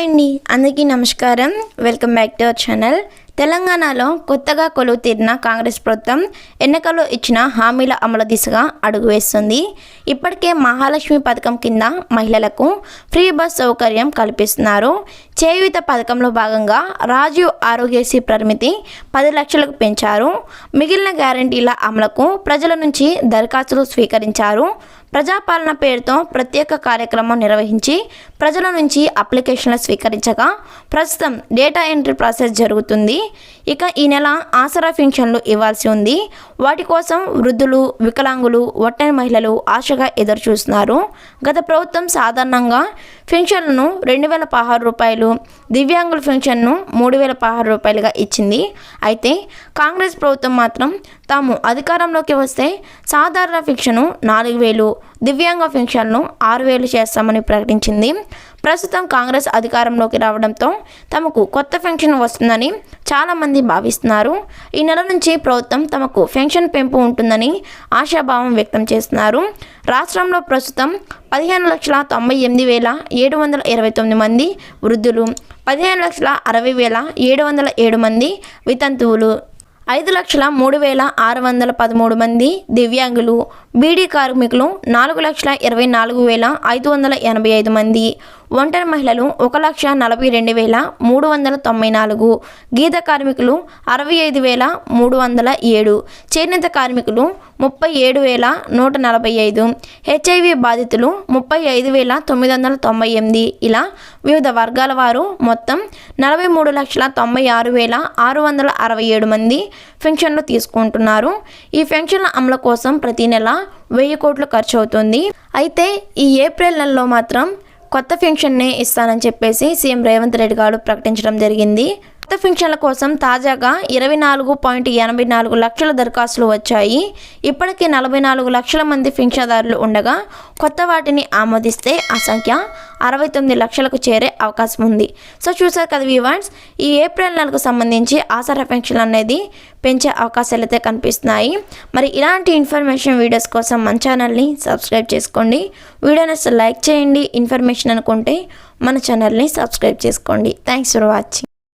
అండి, అందరికీ నమస్కారం. Welcome back to our channel. తెలంగాణలో కొత్తగా కొలువు తీరిన కాంగ్రెస్ ప్రభుత్వం ఎన్నికల్లో ఇచ్చిన హామీల అమలు దిశగా అడుగు వేస్తుంది. ఇప్పటికే మహాలక్ష్మి పథకం కింద మహిళలకు ఫ్రీ బస్ సౌకర్యం కల్పిస్తున్నారు. చేయూత పథకంలో భాగంగా రాజీవ్ ఆరోగ్యశ్రీ పరిమితి 10 లక్షలకు పెంచారు. మిగిలిన గ్యారంటీల అమలుకు ప్రజల నుంచి దరఖాస్తులు స్వీకరించారు. ప్రజాపాలన పేరుతో ప్రత్యేక కార్యక్రమం నిర్వహించి ప్రజల నుంచి అప్లికేషన్లు స్వీకరించగా ప్రస్తుతం డేటా ఎంట్రీ ప్రాసెస్ జరుగుతుంది. ఇక ఈ నెల ఆసరా పింఛన్లు ఇవ్వాల్సి ఉంది. వాటి కోసం వృద్ధులు, వికలాంగులు, ఒంటరి మహిళలు ఆశగా ఎదురు చూస్తున్నారు. గత ప్రభుత్వం సాధారణంగా పింఛన్లను 2016 రూపాయలు, దివ్యాంగుల పింఛన్ను 3016 రూపాయలుగా ఇచ్చింది. అయితే కాంగ్రెస్ ప్రభుత్వం మాత్రం తాము అధికారంలోకి వస్తే సాధారణ పింఛను 4000, దివ్యాంగ పింఛన్ను 6000 చేస్తామని ప్రకటించింది. ప్రస్తుతం కాంగ్రెస్ అధికారంలోకి రావడంతో తమకు కొత్త పెన్షన్ వస్తుందని చాలామంది భావిస్తున్నారు. ఈ నెల నుంచి ప్రభుత్వం తమకు పెన్షన్ పెంపు ఉంటుందని ఆశాభావం వ్యక్తం చేస్తున్నారు. రాష్ట్రంలో ప్రస్తుతం 15,98,729 మంది వృద్ధులు, 15,60,707 మంది వితంతువులు, 5,03,613 మంది దివ్యాంగులు, బీడీ కార్మికులు 4,24,585 మంది, ఒంటరి మహిళలు 1,42,394, గీత కార్మికులు 65,307, చేనేత కార్మికులు 37,145, హెచ్ఐవి బాధితులు 35,998. ఇలా వివిధ వర్గాల వారు మొత్తం 43,96,667 మంది పెన్షన్లు తీసుకుంటున్నారు. ఈ పెన్షన్ల అమలు కోసం ప్రతి నెల 1000 కోట్లు ఖర్చు అవుతుంది. అయితే ఈ ఏప్రిల్ నెలలో మాత్రం కొత్త పెన్షన్నే ఇస్తానని చెప్పేసి సీఎం రేవంత్ రెడ్డి గారు ప్రకటించడం జరిగింది. కొత్త పెన్షన్ల కోసం తాజాగా 24.84 లక్షల దరఖాస్తులు వచ్చాయి. ఇప్పటికే 44 లక్షల మంది పెన్షన్దారులు ఉండగా కొత్త వాటిని ఆమోదిస్తే ఆ సంఖ్య 69 లక్షలకు చేరే అవకాశం ఉంది. సో చూసారు కదా వ్యూవర్స్, ఈ ఏప్రిల్ నెలకు సంబంధించి ఆసరా పెన్షన్ అనేది పెంచే అవకాశాలు అయితే కనిపిస్తున్నాయి. మరి ఇలాంటి ఇన్ఫర్మేషన్ వీడియోస్ కోసం మన ఛానల్ని సబ్స్క్రైబ్ చేసుకోండి. వీడియోని లైక్ చేయండి. ఇన్ఫర్మేషన్ అనుకుంటే మన ఛానల్ని సబ్స్క్రైబ్ చేసుకోండి. Thanks for watching.